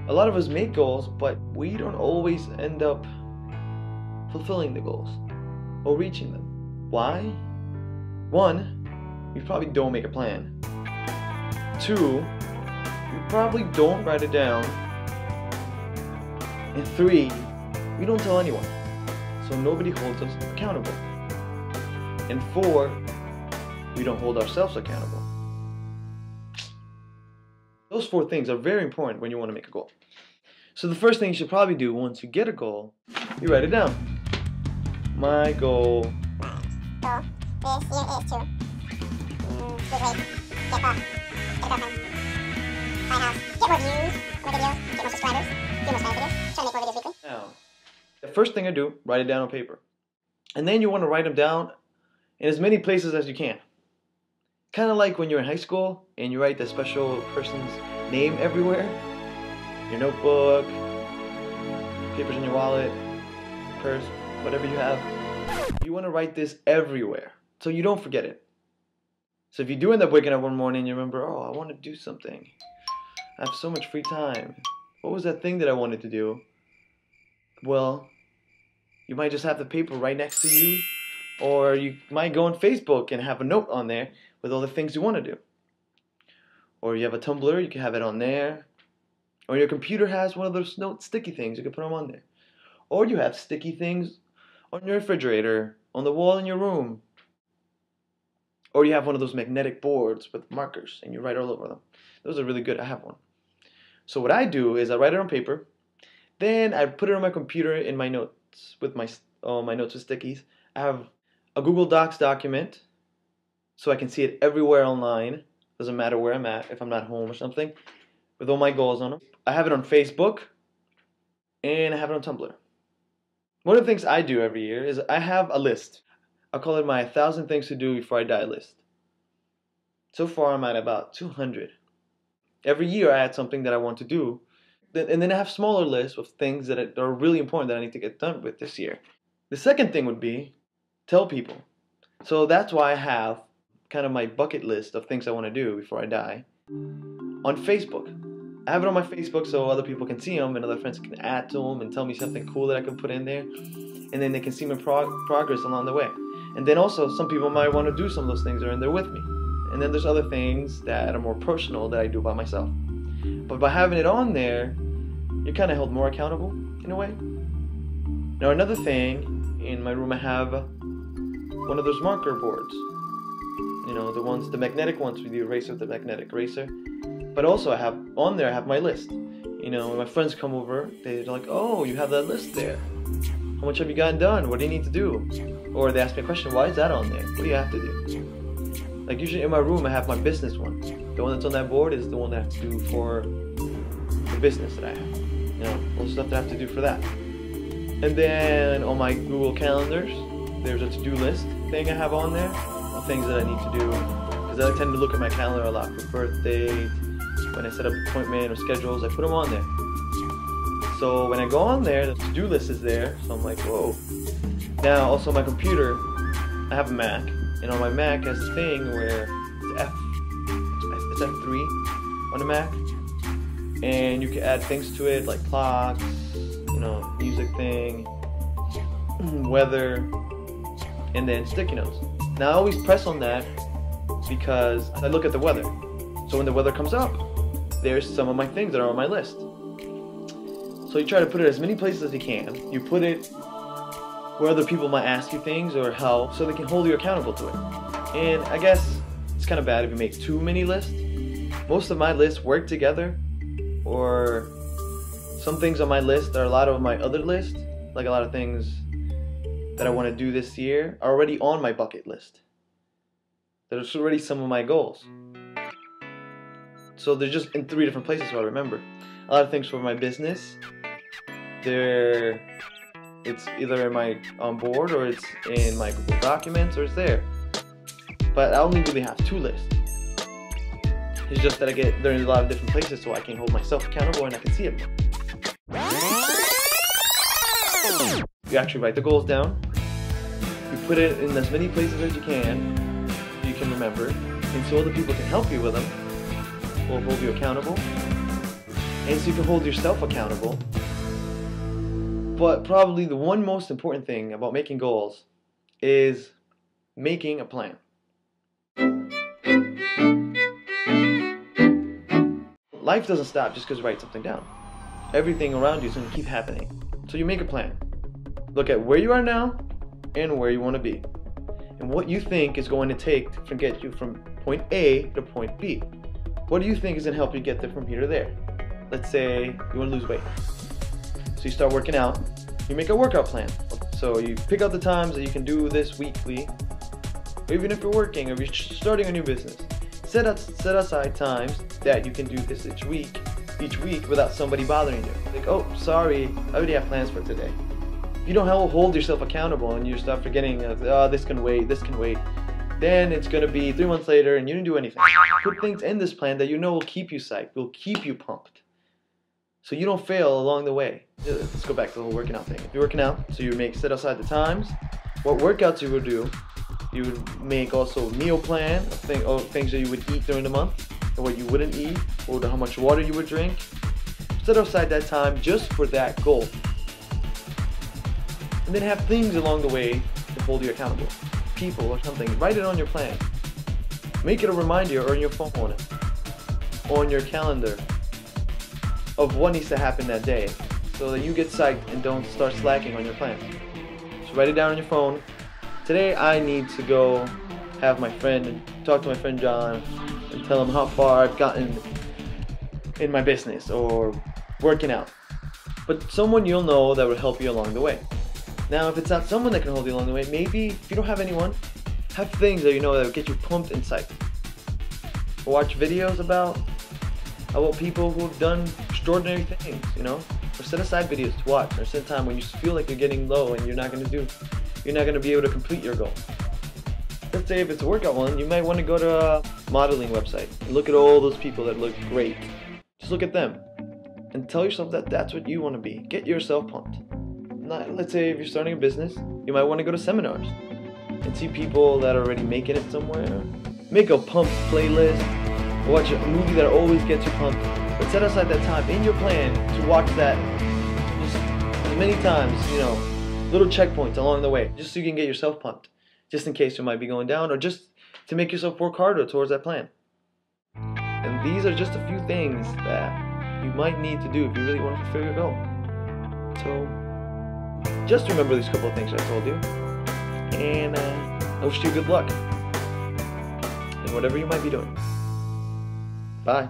A lot of us make goals, but we don't always end up fulfilling the goals or reaching them. Why? One, you probably don't make a plan. Two, you probably don't write it down. And three, we don't tell anyone, so nobody holds us accountable. And four, we don't hold ourselves accountable. Those four things are very important when you want to make a goal. So the first thing you should probably do once you get a goal, you write it down. My goal. So this year is to lose weight, get buff, get a girlfriend, buy a house, get more views, more videos, get more subscribers, do more science videos, try to make more videos weekly. Now, the first thing I do, write it down on paper. And then you want to write them down in as many places as you can. Kind of like when you're in high school and you write the special person's name everywhere. Your notebook, papers in your wallet, purse, whatever you have. You want to write this everywhere so you don't forget it. So if you do end up waking up one morning and you remember, oh, I want to do something. I have so much free time. What was that thing that I wanted to do? Well, you might just have the paper right next to you, or you might go on Facebook and have a note on there with all the things you want to do. Or you have a Tumblr, you can have it on there. Or your computer has one of those note sticky things, you can put them on there. Or you have sticky things on your refrigerator, on the wall in your room. Or you have one of those magnetic boards with markers and you write all over them. Those are really good, I have one. So what I do is I write it on paper, then I put it on my computer in my notes with my notes with stickies. I have a Google Docs document so I can see it everywhere online. Doesn't matter where I'm at, if I'm not home or something, with all my goals on them. I have it on Facebook and I have it on Tumblr. One of the things I do every year is I have a list. I call it my 1,000 things to do before I die list. So far I'm at about 200. Every year I add something that I want to do. And then I have smaller lists of things that are really important that I need to get done with this year. The second thing would be tell people. So that's why I have kind of my bucket list of things I want to do before I die on Facebook. I have it on my Facebook so other people can see them and other friends can add to them and tell me something cool that I can put in there. And then they can see my progress along the way. And then also some people might want to do some of those things that are in there with me. And then there's other things that are more personal that I do by myself. But by having it on there, you're kind of held more accountable in a way. Now another thing, in my room I have one of those marker boards. You know, the magnetic ones with the eraser, the magnetic eraser. But also I have my list. You know, when my friends come over, they're like, oh, you have that list there. How much have you gotten done? What do you need to do? Or they ask me a question, why is that on there? What do you have to do? Like usually in my room I have my business one. The one that's on that board is the one that I have to do for the business that I have. You know, all the stuff that I have to do for that. And then on my Google calendars, there's a to-do list thing I have on there of things that I need to do. Because I tend to look at my calendar a lot for birthdays. When I set up appointment or schedules, I put them on there. So when I go on there, the to-do list is there. So I'm like, whoa. Now also my computer, I have a Mac. And on my Mac has a thing where it's F3 on the Mac. And you can add things to it like clocks, you know, music thing, weather, and then sticky notes. Now I always press on that because I look at the weather. So when the weather comes up, there's some of my things that are on my list. So you try to put it as many places as you can. You put it where other people might ask you things or help so they can hold you accountable to it. And I guess it's kind of bad if you make too many lists. Most of my lists work together, or some things on my list are a lot of my other list, like a lot of things that I want to do this year are already on my bucket list. There's already some of my goals. So they're just in 3 different places so I remember. A lot of things for my business, it's either in my on board or it's in my Google Documents or it's there. But I only really have 2 lists. It's just that they're in a lot of different places so I can hold myself accountable and I can see it more. You actually write the goals down. You put it in as many places as you can remember, and so other people can help you with them or hold you accountable. and so you can hold yourself accountable. But probably the one most important thing about making goals is making a plan. Life doesn't stop just because you write something down. Everything around you is going to keep happening. So you make a plan. Look at where you are now and where you want to be, and what you think is going to take to get you from point A to point B. What do you think is going to help you get there from here to there? Let's say you want to lose weight. So you start working out. You make a workout plan. So you pick out the times that you can do this weekly, or even if you're working or if you're starting a new business. Set aside times that you can do this each week without somebody bothering you. Like, oh, sorry, I already have plans for today. If you don't hold yourself accountable and you start forgetting, oh, this can wait, then it's going to be 3 months later and you didn't do anything. Put things in this plan that you know will keep you psyched, will keep you pumped, so you don't fail along the way. Let's go back to the whole working out thing. If you're working out, so you set aside the times, what workouts you would do. You would make also a meal plan of things that you would eat during the month and what you wouldn't eat, or how much water you would drink. Set aside that time just for that goal. And then have things along the way to hold you accountable. People or something. Write it on your plan. Make it a reminder or on your phone, or on your calendar of what needs to happen that day, so that you get psyched and don't start slacking on your plan. So write it down on your phone. Today I need to go have my friend and talk to my friend John and tell him how far I've gotten in my business or working out. But someone you'll know that will help you along the way. Now if it's not someone that can hold you along the way, maybe if you don't have anyone, have things that you know that will get you pumped and psyched. Watch videos about people who've done extraordinary things, or set aside videos to watch, or set time when you feel like you're getting low and you're not going to be able to complete your goal. Let's say if it's a workout one, you might want to go to a modeling website and look at all those people that look great. Just look at them and tell yourself that that's what you want to be. Get yourself pumped. Let's say if you're starting a business, you might want to go to seminars and see people that are already making it somewhere. Make a pumped playlist. Watch a movie that always gets you pumped. But set aside that time in your plan to watch that just as many times, little checkpoints along the way, just so you can get yourself pumped, just in case you might be going down, or just to make yourself work harder towards that plan. And these are just a few things that you might need to do if you really want to fulfill your goal. So just remember these couple of things I told you, and I wish you good luck in whatever you might be doing. Bye.